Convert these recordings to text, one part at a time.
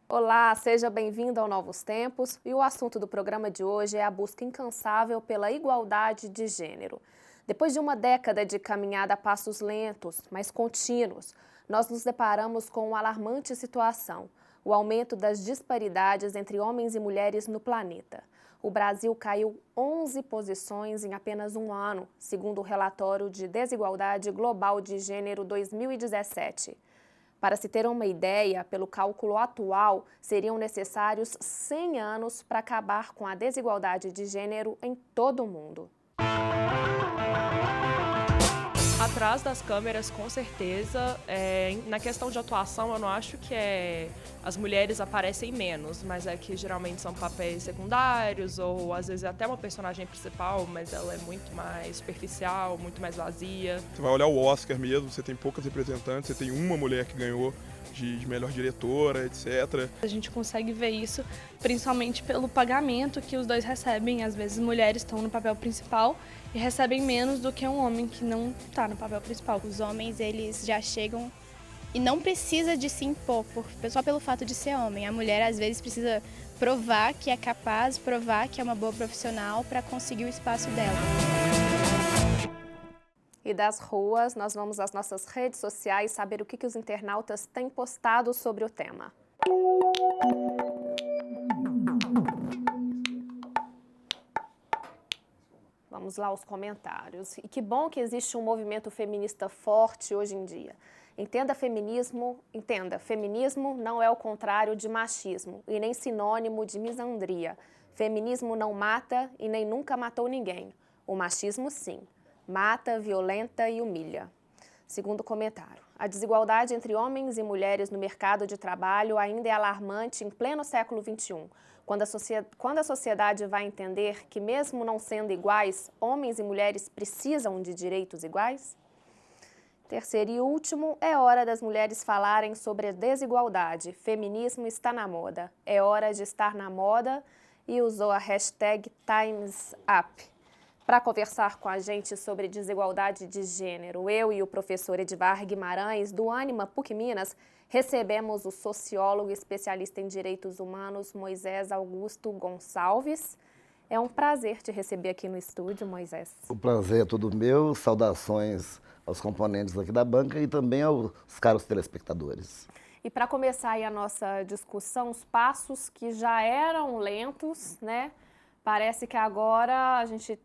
Olá, seja bem-vindo ao Novos Tempos e o assunto do programa de hoje é a busca incansável pela igualdade de gênero. Depois de uma década de caminhada a passos lentos, mas contínuos, nós nos deparamos com uma alarmante situação: o aumento das disparidades entre homens e mulheres no planeta. O Brasil caiu 11 posições em apenas um ano, segundo o relatório de Desigualdade Global de Gênero 2017. Para se ter uma ideia, pelo cálculo atual, seriam necessários 100 anos para acabar com a desigualdade de gênero em todo o mundo. Atrás das câmeras, com certeza. Na questão de atuação, eu não acho que as mulheres aparecem menos, mas é que geralmente são papéis secundários ou às vezes até uma personagem principal, mas ela é muito mais superficial, muito mais vazia. Você vai olhar o Oscar mesmo, você tem poucas representantes, você tem uma mulher que ganhou de melhor diretora, etc. A gente consegue ver isso principalmente pelo pagamento que os dois recebem. Às vezes mulheres estão no papel principal e recebem menos do que um homem que não está no papel principal. Os homens, eles já chegam e não precisa de se impor, só pelo fato de ser homem. A mulher, às vezes, precisa provar que é capaz, provar que é uma boa profissional para conseguir o espaço dela. E das ruas, nós vamos às nossas redes sociais saber o que os internautas têm postado sobre o tema. Vamos lá aos comentários. E que bom que existe um movimento feminista forte hoje em dia. Entenda, feminismo não é o contrário de machismo e nem sinônimo de misandria. Feminismo não mata e nem nunca matou ninguém. O machismo, sim. Mata, violenta e humilha. Segundo comentário, a desigualdade entre homens e mulheres no mercado de trabalho ainda é alarmante em pleno século XXI, quando a sociedade vai entender que, mesmo não sendo iguais, homens e mulheres precisam de direitos iguais? Terceiro e último, é hora das mulheres falarem sobre a desigualdade. Feminismo está na moda. É hora de estar na moda e usou a hashtag TimesUp. Para conversar com a gente sobre desigualdade de gênero, eu e o professor Edivar Guimarães, do Ânima PUC Minas, recebemos o sociólogo e especialista em direitos humanos, Moisés Augusto Gonçalves. É um prazer te receber aqui no estúdio, Moisés. O prazer é todo meu. Saudações aos componentes aqui da banca e também aos caros telespectadores. E para começar aí a nossa discussão, os passos que já eram lentos, né? Parece que agora a gente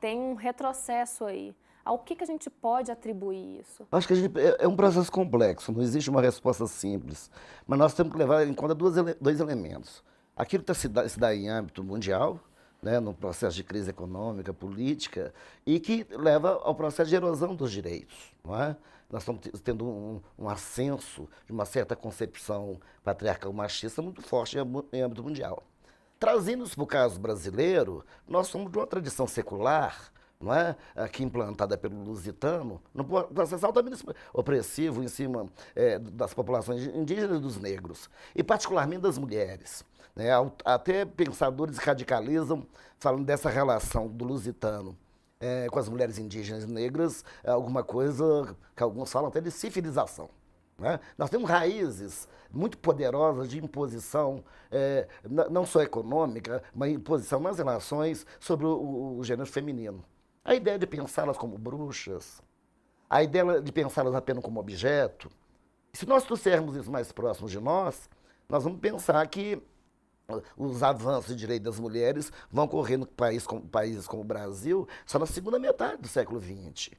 tem um retrocesso aí. Ao que a gente pode atribuir isso? Acho que é um processo complexo, não existe uma resposta simples. Mas nós temos que levar em conta dois elementos. Aquilo que se dá em âmbito mundial, né, no processo de crise econômica, política, e que leva ao processo de erosão dos direitos. Não é? Nós estamos tendo um ascenso de uma certa concepção patriarcal machista muito forte em âmbito mundial. Trazendo isso para o caso brasileiro, nós somos de uma tradição secular, não é? Aqui implantada pelo lusitano, num processo altamente opressivo em cima das populações indígenas e dos negros, e particularmente das mulheres. Né? Até pensadores radicalizam falando dessa relação do lusitano com as mulheres indígenas e negras, alguma coisa que alguns falam até de civilização. Né? Nós temos raízes muito poderosas de imposição, não só econômica, mas imposição nas relações sobre o gênero feminino. A ideia de pensá-las como bruxas, a ideia de pensá-las apenas como objeto. Se nós trouxermos isso mais próximo de nós vamos pensar que os avanços de direitos das mulheres vão ocorrer no países como o Brasil só na segunda metade do século XX.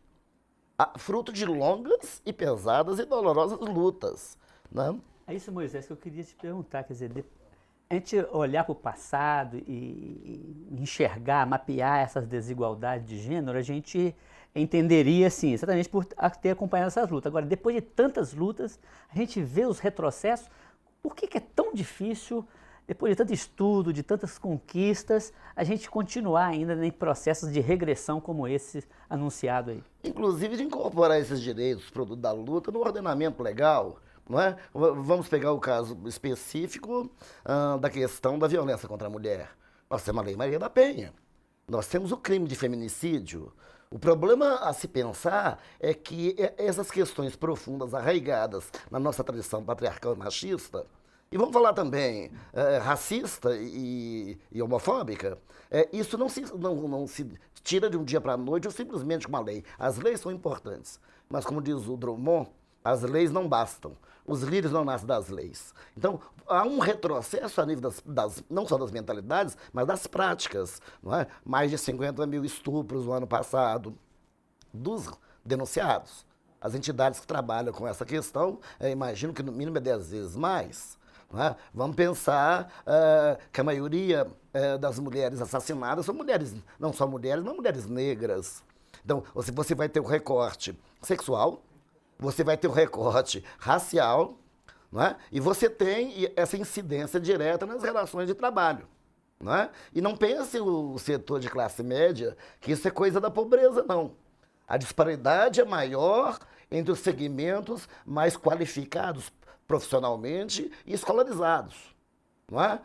Fruto de longas e pesadas e dolorosas lutas. Né? É isso, Moisés, que eu queria te perguntar. Quer dizer, a gente olhar para o passado e enxergar, mapear essas desigualdades de gênero, a gente entenderia, assim, exatamente por ter acompanhado essas lutas. Agora, depois de tantas lutas, a gente vê os retrocessos. Por que é tão difícil, depois de tanto estudo, de tantas conquistas, a gente continuar ainda em processos de regressão como esse anunciado aí? Inclusive de incorporar esses direitos, produto da luta, no ordenamento legal. Não é? Vamos pegar o caso específico da questão da violência contra a mulher. Nós temos a Lei Maria da Penha. Nós temos o crime de feminicídio. O problema a se pensar é que essas questões profundas, arraigadas na nossa tradição patriarcal e machista, e vamos falar também racista e homofóbica, isso não se tira de um dia para a noite ou simplesmente com uma lei. As leis são importantes, mas como diz o Drummond, as leis não bastam. Os lírios não nascem das leis. Então, há um retrocesso a nível não só das mentalidades, mas das práticas. Não é? Mais de 50 mil estupros no ano passado dos denunciados. As entidades que trabalham com essa questão, imagino que no mínimo é 10 vezes mais. Não é? Vamos pensar que a maioria das mulheres assassinadas são mulheres, não só mulheres, mas mulheres negras. Então, você vai ter o recorte sexual, você vai ter o recorte racial, não é? E você tem essa incidência direta nas relações de trabalho. Não é? E não pense o setor de classe média que isso é coisa da pobreza, não. A disparidade é maior entre os segmentos mais qualificados profissionalmente e escolarizados. Não é?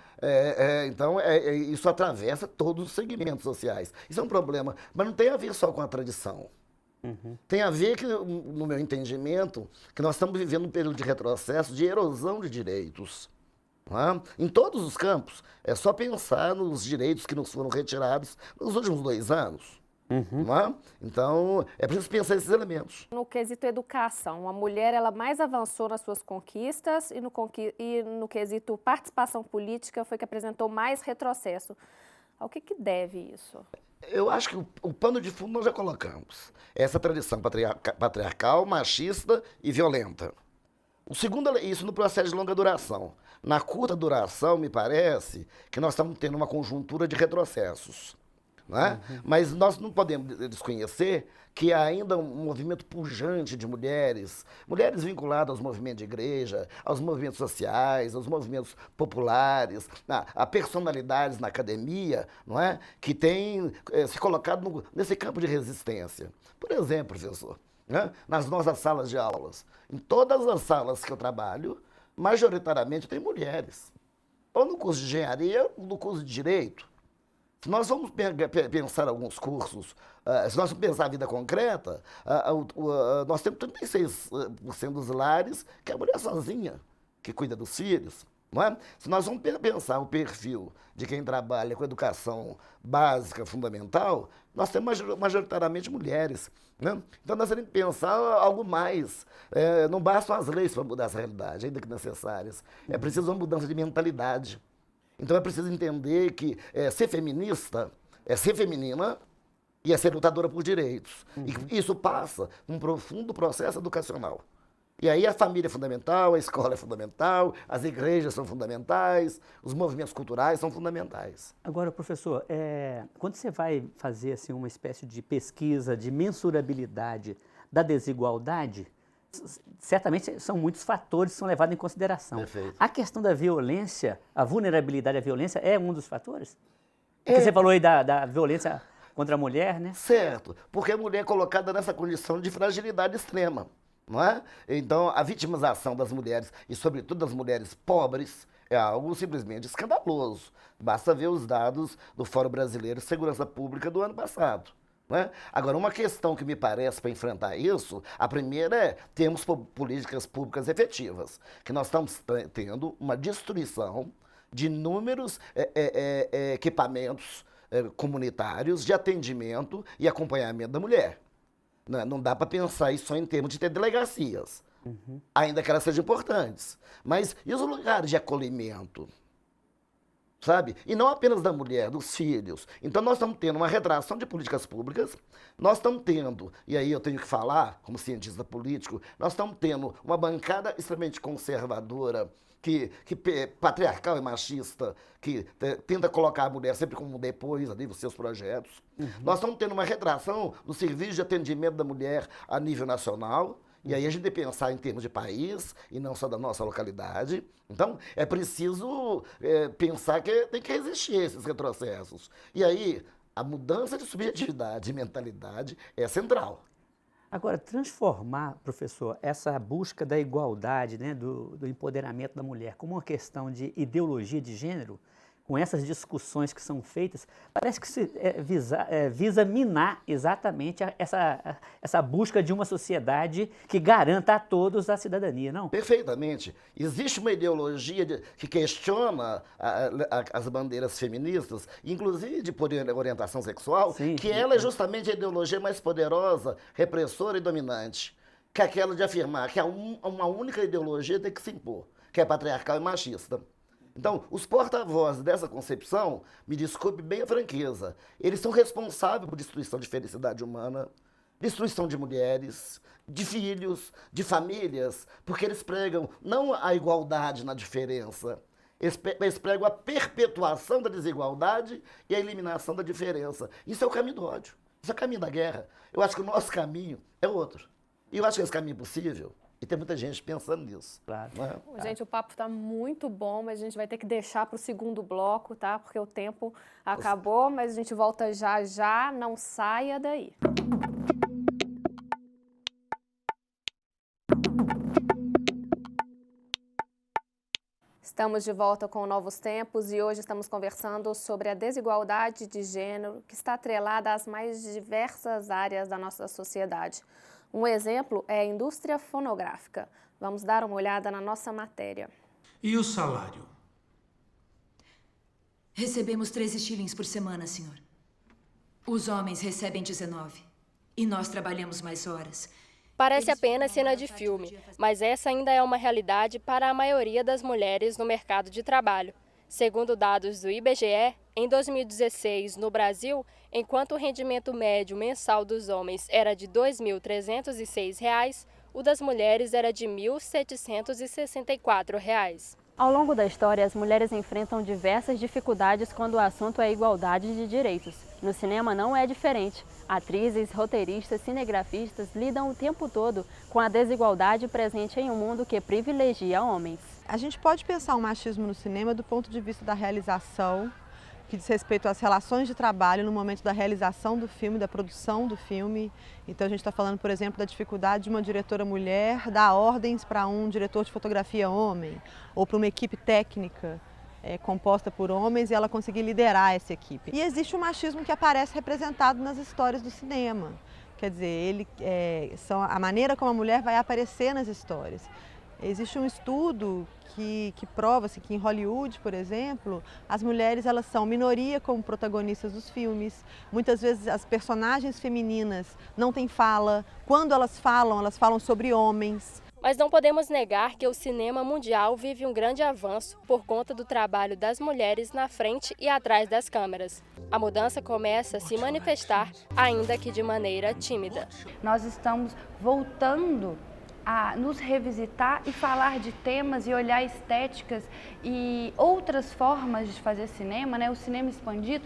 Então, isso atravessa todos os segmentos sociais. Isso é um problema, mas não tem a ver só com a tradição. Tem a ver, no meu entendimento, que nós estamos vivendo um período de retrocesso, de erosão de direitos. Não é? Em todos os campos. É só pensar nos direitos que nos foram retirados nos últimos 2 anos. Não é? Então, é preciso pensar esses elementos. No quesito educação, a mulher ela mais avançou nas suas conquistas e no quesito participação política foi que apresentou mais retrocesso. Ao que deve isso? Eu acho que o pano de fundo nós já colocamos. Essa tradição patriarcal, machista e violenta. O segundo é isso no processo de longa duração. Na curta duração, me parece que nós estamos tendo uma conjuntura de retrocessos. Não é? Mas nós não podemos desconhecer que há ainda um movimento pujante de mulheres vinculadas aos movimentos de igreja, aos movimentos sociais, aos movimentos populares, a personalidades na academia, não é? Que têm se colocado nesse campo de resistência. Por exemplo, professor, né? Nas nossas salas de aulas, em todas as salas que eu trabalho, majoritariamente tem mulheres. Ou no curso de engenharia, ou no curso de direito. Se nós vamos pensar alguns cursos, se nós vamos pensar a vida concreta, nós temos 36% dos lares que é a mulher sozinha, que cuida dos filhos. Não é? Se nós vamos pensar o perfil de quem trabalha com educação básica, fundamental, nós temos majoritariamente mulheres. Né? Então nós temos que pensar algo mais. Não bastam as leis para mudar essa realidade, ainda que necessárias. É preciso uma mudança de mentalidade. Então é preciso entender que ser feminista é ser feminina e é ser lutadora por direitos. E isso passa por um profundo processo educacional. E aí a família é fundamental, a escola é fundamental, as igrejas são fundamentais, os movimentos culturais são fundamentais. Agora, professor, quando você vai fazer assim, uma espécie de pesquisa de mensurabilidade da desigualdade, certamente são muitos fatores que são levados em consideração. Perfeito. A questão da violência, a vulnerabilidade à violência é um dos fatores? Porque você falou aí da violência contra a mulher, né? Certo, porque a mulher é colocada nessa condição de fragilidade extrema, não é? Então, a vitimização das mulheres, e sobretudo das mulheres pobres, é algo simplesmente escandaloso. Basta ver os dados do Fórum Brasileiro de Segurança Pública do ano passado. Né? Agora, uma questão que me parece para enfrentar isso, a primeira é termos políticas públicas efetivas, que nós estamos tendo uma destruição de inúmeros equipamentos comunitários de atendimento e acompanhamento da mulher. Não dá para pensar isso só em termos de ter delegacias, ainda que elas sejam importantes. Mas e os lugares de acolhimento? Sabe? E não apenas da mulher, dos filhos. Então nós estamos tendo uma retração de políticas públicas, nós estamos tendo, e aí eu tenho que falar, como cientista político, nós estamos tendo uma bancada extremamente conservadora, patriarcal e machista, que tenta colocar a mulher sempre como depois ali dos seus projetos. Nós estamos tendo uma retração do serviço de atendimento da mulher a nível nacional. E aí a gente tem que pensar em termos de país e não só da nossa localidade. Então, é preciso pensar que tem que resistir a esses retrocessos. E aí, a mudança de subjetividade e mentalidade é central. Agora, transformar, professor, essa busca da igualdade, né, do empoderamento da mulher como uma questão de ideologia de gênero, com essas discussões que são feitas, parece que visa minar exatamente essa busca de uma sociedade que garanta a todos a cidadania, não? Perfeitamente. Existe uma ideologia que questiona as bandeiras feministas, inclusive de orientação sexual, Sim, que ela é justamente a ideologia mais poderosa, repressora e dominante, que é aquela de afirmar que uma única ideologia tem que se impor, que é patriarcal e machista. Então, os porta-vozes dessa concepção, me desculpe bem a franqueza, eles são responsáveis por destruição de felicidade humana, destruição de mulheres, de filhos, de famílias, porque eles pregam não a igualdade na diferença, eles pregam a perpetuação da desigualdade e a eliminação da diferença. Isso é o caminho do ódio, isso é o caminho da guerra. Eu acho que o nosso caminho é outro. E eu acho que esse caminho é possível. E tem muita gente pensando nisso. Claro. Não é? Gente, o papo está muito bom, mas a gente vai ter que deixar para o segundo bloco, tá? Porque o tempo acabou, mas a gente volta já já, não saia daí. Estamos de volta com Novos Tempos e hoje estamos conversando sobre a desigualdade de gênero que está atrelada às mais diversas áreas da nossa sociedade. Um exemplo é a indústria fonográfica. Vamos dar uma olhada na nossa matéria. E o salário? Recebemos 13 shillings por semana, senhor. Os homens recebem 19. E nós trabalhamos mais horas. Parece apenas cena de filme, mas essa ainda é uma realidade para a maioria das mulheres no mercado de trabalho. Segundo dados do IBGE, em 2016, no Brasil, enquanto o rendimento médio mensal dos homens era de R$ 2.306, o das mulheres era de R$ 1.764. Ao longo da história, as mulheres enfrentam diversas dificuldades quando o assunto é igualdade de direitos. No cinema não é diferente. Atrizes, roteiristas, cinegrafistas lidam o tempo todo com a desigualdade presente em um mundo que privilegia homens. A gente pode pensar o machismo no cinema do ponto de vista da realização, que diz respeito às relações de trabalho no momento da realização do filme, da produção do filme. Então a gente está falando, por exemplo, da dificuldade de uma diretora mulher dar ordens para um diretor de fotografia homem, ou para uma equipe técnica composta por homens e ela conseguir liderar essa equipe. E existe o machismo que aparece representado nas histórias do cinema. Quer dizer, são a maneira como a mulher vai aparecer nas histórias. Existe um estudo que prova-se que em Hollywood, por exemplo, as mulheres elas são minoria como protagonistas dos filmes. Muitas vezes as personagens femininas não têm fala. Quando elas falam sobre homens. Mas não podemos negar que o cinema mundial vive um grande avanço por conta do trabalho das mulheres na frente e atrás das câmeras. A mudança começa a se manifestar, ainda que de maneira tímida. Nós estamos voltando a nos revisitar e falar de temas e olhar estéticas e outras formas de fazer cinema, né? O cinema expandido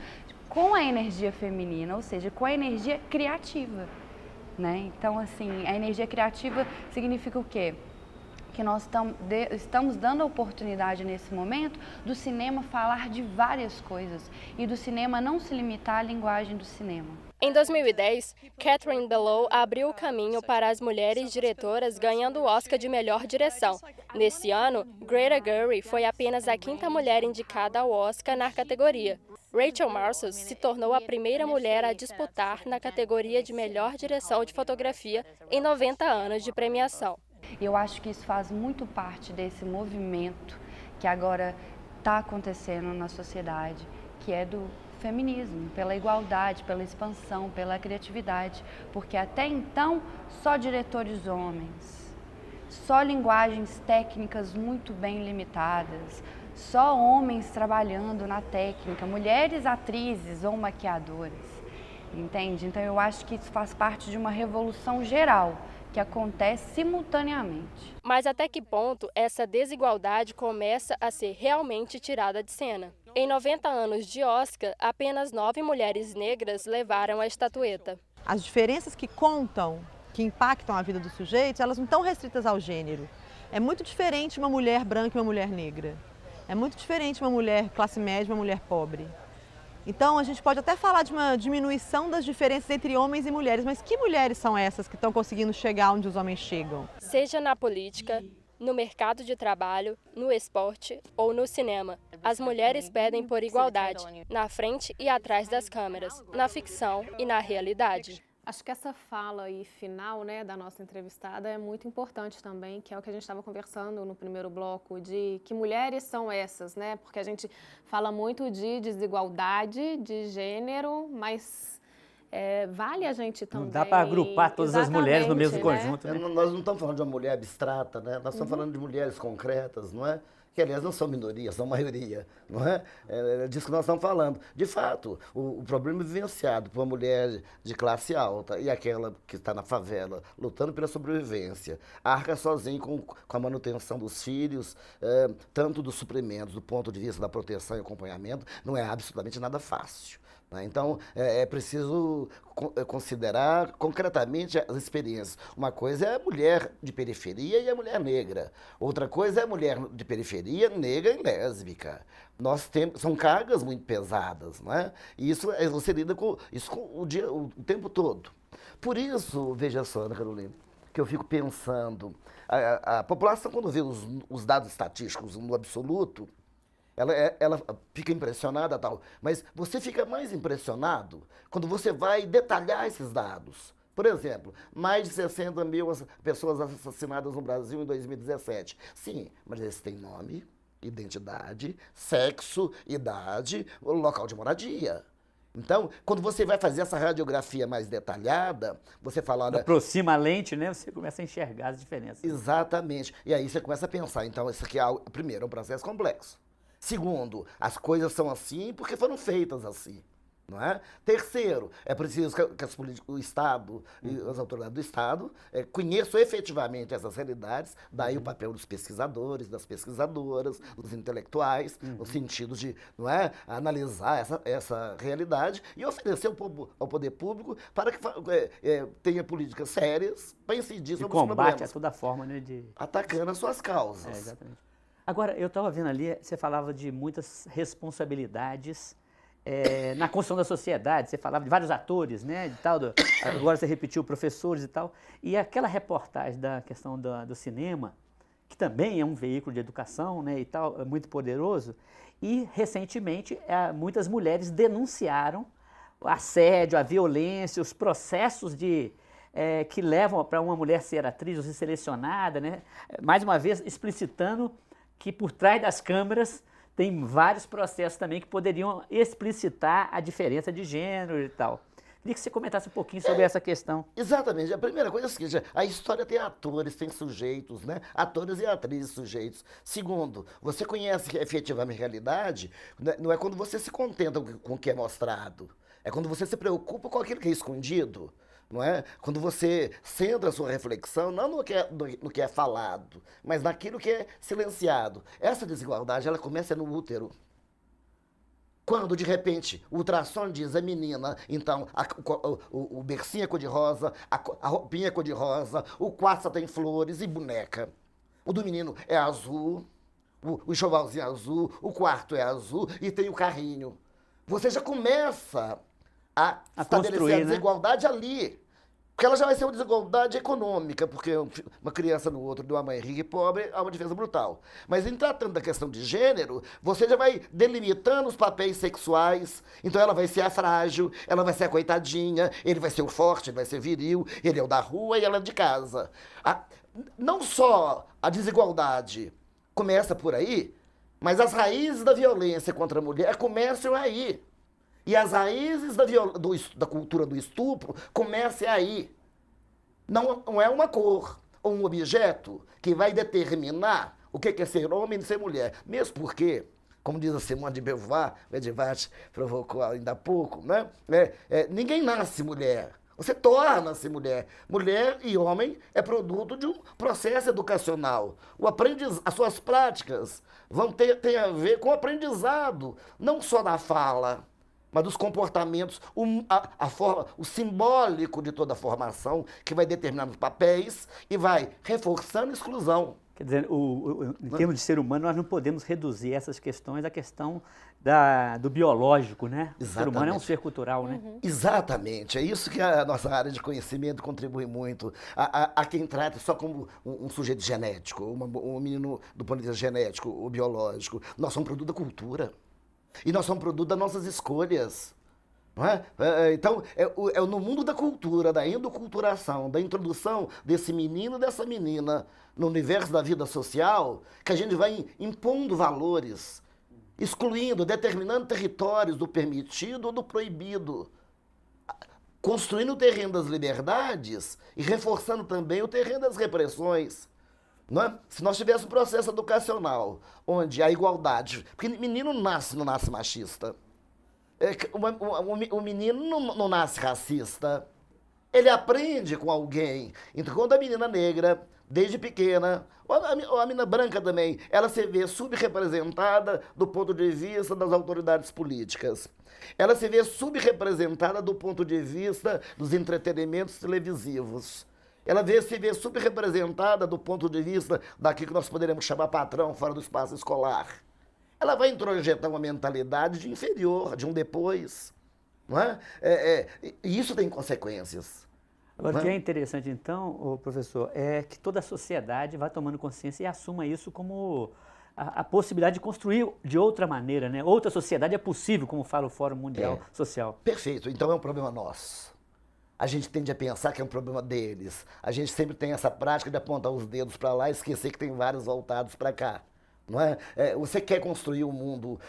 com a energia feminina, ou seja, com a energia criativa. Né? Então, assim, a energia criativa significa o quê? Que nós estamos dando a oportunidade nesse momento do cinema falar de várias coisas e do cinema não se limitar à linguagem do cinema. Em 2010, Catherine Bigelow abriu o caminho para as mulheres diretoras ganhando o Oscar de melhor direção. Nesse ano, Greta Gerwig foi apenas a 5ª mulher indicada ao Oscar na categoria. Rachel Marsos se tornou a primeira mulher a disputar na categoria de melhor direção de fotografia em 90 anos de premiação. Eu acho que isso faz muito parte desse movimento que agora está acontecendo na sociedade, que é do feminismo, pela igualdade, pela expansão, pela criatividade, porque até então só diretores homens, só linguagens técnicas muito bem limitadas, só homens trabalhando na técnica, mulheres atrizes ou maquiadoras, entende? Então eu acho que isso faz parte de uma revolução geral que acontece simultaneamente. Mas até que ponto essa desigualdade começa a ser realmente tirada de cena? Em 90 anos de Oscar, apenas 9 mulheres negras levaram a estatueta. As diferenças que contam, que impactam a vida dos sujeitos, elas não estão restritas ao gênero. É muito diferente uma mulher branca e uma mulher negra. É muito diferente uma mulher classe média e uma mulher pobre. Então, a gente pode até falar de uma diminuição das diferenças entre homens e mulheres, mas que mulheres são essas que estão conseguindo chegar onde os homens chegam? Seja na política, no mercado de trabalho, no esporte ou no cinema, as mulheres pedem por igualdade, na frente e atrás das câmeras, na ficção e na realidade. Acho que essa fala aí final, né, da nossa entrevistada é muito importante também, que é o que a gente estava conversando no primeiro bloco, de que mulheres são essas, né? Porque a gente fala muito de desigualdade de gênero, mas vale a gente também... Não dá para agrupar todas as mulheres no mesmo conjunto, né? Nós não estamos falando de uma mulher abstrata, né? Nós estamos falando de mulheres concretas, não é? Que, aliás, não são minorias, são maioria, não é? É disso que nós estamos falando. De fato, o problema vivenciado por uma mulher de classe alta e aquela que está na favela lutando pela sobrevivência, arca sozinho com a manutenção dos filhos, tanto dos suprimentos, do ponto de vista da proteção e acompanhamento, não é absolutamente nada fácil. Então, é preciso considerar concretamente as experiências. Uma coisa é a mulher de periferia e a mulher negra. Outra coisa é a mulher de periferia, negra e lésbica. São cargas muito pesadas, não é? E isso, você lida com isso o tempo todo. Por isso, veja só, Ana Carolina, que eu fico pensando, a população, quando vê os dados estatísticos no absoluto, ela fica impressionada, tal, mas você fica mais impressionado quando você vai detalhar esses dados. Por exemplo, mais de 60 mil pessoas assassinadas no Brasil em 2017. Sim, mas eles têm nome, identidade, sexo, idade, local de moradia. Então, quando você vai fazer essa radiografia mais detalhada, você fala... Olha, aproxima a lente, né? Você começa a enxergar as diferenças. Exatamente. E aí você começa a pensar, então, isso aqui primeiro, é um processo complexo. Segundo, as coisas são assim porque foram feitas assim, não é? Terceiro, é preciso que o Estado e as autoridades do Estado conheçam efetivamente essas realidades, daí o papel dos pesquisadores, das pesquisadoras, dos intelectuais, no sentido de, não é, analisar essa realidade e oferecer ao poder público para que tenha políticas sérias para incidir sobre os problemas. Combate a toda forma, né, atacando as suas causas. Exatamente. Agora, eu estava vendo ali, você falava de muitas responsabilidades na construção da sociedade, você falava de vários atores, né, de tal, agora você repetiu professores e tal, e aquela reportagem da questão do cinema, que também é um veículo de educação, né, e tal, é muito poderoso, e recentemente muitas mulheres denunciaram o assédio, a violência, os processos que levam para uma mulher ser atriz ou ser selecionada, né, mais uma vez explicitando que por trás das câmeras tem vários processos também que poderiam explicitar a diferença de gênero e tal. Queria que você comentasse um pouquinho sobre essa questão. Exatamente. A primeira coisa é a seguinte, a história tem atores, tem sujeitos, né? Atores e atrizes, sujeitos. Segundo, você conhece efetivamente a realidade, não é quando você se contenta com o que é mostrado, é quando você se preocupa com aquilo que é escondido. Não é? Quando você centra a sua reflexão, não no que é falado, mas naquilo que é silenciado. Essa desigualdade, ela começa no útero. Quando, de repente, o ultrassom diz a menina, então, o bercinho é cor-de-rosa, a roupinha é cor-de-rosa, o quarto tem flores e boneca. O do menino é azul, o enxovalzinho é azul, o quarto é azul e tem o carrinho. Você já começa a estabelecer a desigualdade, né? Ali. Porque ela já vai ser uma desigualdade econômica, porque uma criança no outro, de uma mãe rica e pobre, há uma diferença brutal. Mas em tratando da questão de gênero, você já vai delimitando os papéis sexuais, então ela vai ser a frágil, ela vai ser a coitadinha, ele vai ser o forte, ele vai ser viril, ele é o da rua e ela é de casa. Não só a desigualdade começa por aí, mas as raízes da violência contra a mulher começam aí. E as raízes da cultura do estupro começam aí. Não é uma cor ou um objeto que vai determinar o que é ser homem e ser mulher. Mesmo porque, como diz a Simone de Beauvoir, o Edvard provocou ainda há pouco, né? Ninguém nasce mulher. Você torna-se mulher. Mulher e homem é produto de um processo educacional. As suas práticas têm a ver com o aprendizado, não só da fala, mas dos comportamentos, o simbólico de toda a formação, que vai determinando os papéis e vai reforçando a exclusão. Quer dizer, em termos de ser humano, nós não podemos reduzir essas questões à questão do biológico, né? Exatamente. O ser humano é um ser cultural, né? Exatamente, é isso que a nossa área de conhecimento contribui muito. Há quem trata só como um sujeito genético, um menino do ponto de vista genético, ou biológico. Nós somos produto da cultura. E nós somos produto das nossas escolhas. Não é? Então, é no mundo da cultura, da endoculturação, da introdução desse menino e dessa menina no universo da vida social, que a gente vai impondo valores, excluindo, determinando territórios do permitido ou do proibido, construindo o terreno das liberdades e reforçando também o terreno das repressões. Não é? Se nós tivéssemos um processo educacional onde a igualdade... Porque menino não nasce machista. O menino não nasce racista. Ele aprende com alguém. Então, quando a menina negra, desde pequena, ou a menina branca também, ela se vê subrepresentada do ponto de vista das autoridades políticas. Ela se vê subrepresentada do ponto de vista dos entretenimentos televisivos. Ela se vê subrepresentada do ponto de vista daquilo que nós poderíamos chamar patrão fora do espaço escolar. Ela vai introjetar uma mentalidade de inferior, de um depois. Não é? E isso tem consequências. Agora, o que é interessante, então, professor, é que toda a sociedade vá tomando consciência e assuma isso como a possibilidade de construir de outra maneira, né? Outra sociedade é possível, como fala o Fórum Mundial Social. Perfeito. Então é um problema nosso. A gente tende a pensar que é um problema deles. A gente sempre tem essa prática de apontar os dedos para lá e esquecer que tem vários voltados para cá. Não é? Você quer construir um mundo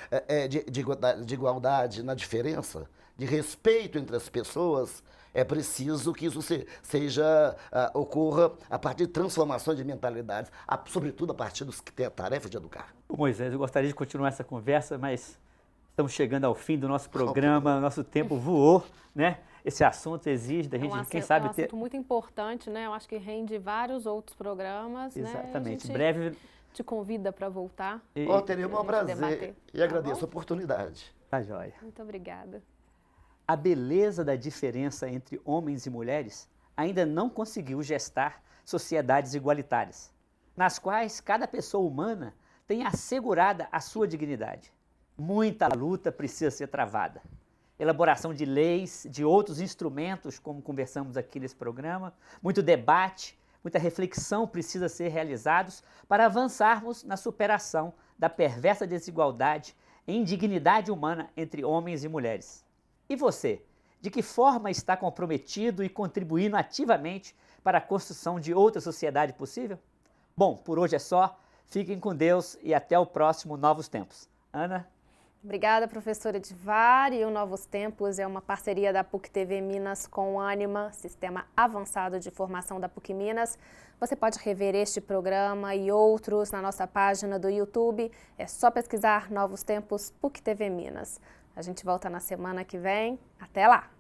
de igualdade na diferença, de respeito entre as pessoas, é preciso que isso ocorra a partir de transformações de mentalidades, sobretudo a partir dos que têm a tarefa de educar. Moisés, eu gostaria de continuar essa conversa, mas estamos chegando ao fim do nosso programa, nosso tempo voou, né? Esse assunto exige da gente, quem sabe... É um assunto muito importante, né? Eu acho que rende vários outros programas, Exatamente. né? Breve... te convida para voltar. Teria o maior prazer e agradeço a oportunidade. Tá joia. Muito obrigada. A beleza da diferença entre homens e mulheres ainda não conseguiu gestar sociedades igualitárias, nas quais cada pessoa humana tem assegurada a sua dignidade. Muita luta precisa ser travada. Elaboração de leis, de outros instrumentos, como conversamos aqui nesse programa, muito debate, muita reflexão precisa ser realizados para avançarmos na superação da perversa desigualdade e indignidade humana entre homens e mulheres. E você, de que forma está comprometido e contribuindo ativamente para a construção de outra sociedade possível? Bom, por hoje é só. Fiquem com Deus e até o próximo Novos Tempos. Ana? Obrigada, professora Edivar. E o Novos Tempos é uma parceria da PUC-TV Minas com o Ânima, Sistema Avançado de Formação da PUC Minas. Você pode rever este programa e outros na nossa página do YouTube. É só pesquisar Novos Tempos PUC-TV Minas. A gente volta na semana que vem. Até lá!